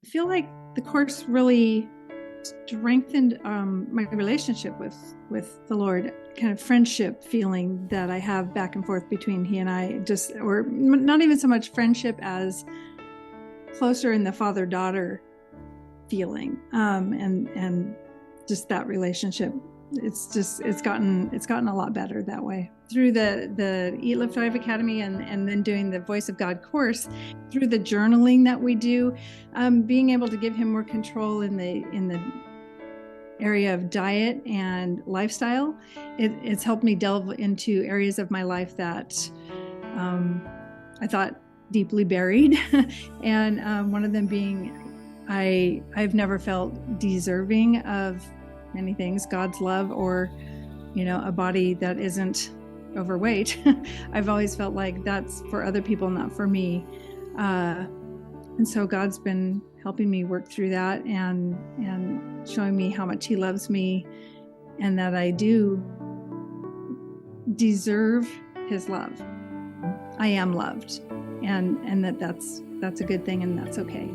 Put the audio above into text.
feel like the course really strengthened my relationship with the Lord, kind of friendship feeling that I have back and forth between he and I, just, or not even so much friendship as closer in the father-daughter feeling, and just that relationship. It's gotten a lot better that way through the Eat Live Thrive Academy, and then doing the Voice of God course, through the journaling that we do, being able to give him more control in the area of diet and lifestyle. It's helped me delve into areas of my life that I thought deeply buried, and one of them being I've never felt deserving of many things, God's love, or a body that isn't overweight. I've always felt like that's for other people, not for me, and so God's been helping me work through that, and showing me how much he loves me, and that I do deserve his love. I am loved, and that's a good thing, and that's okay.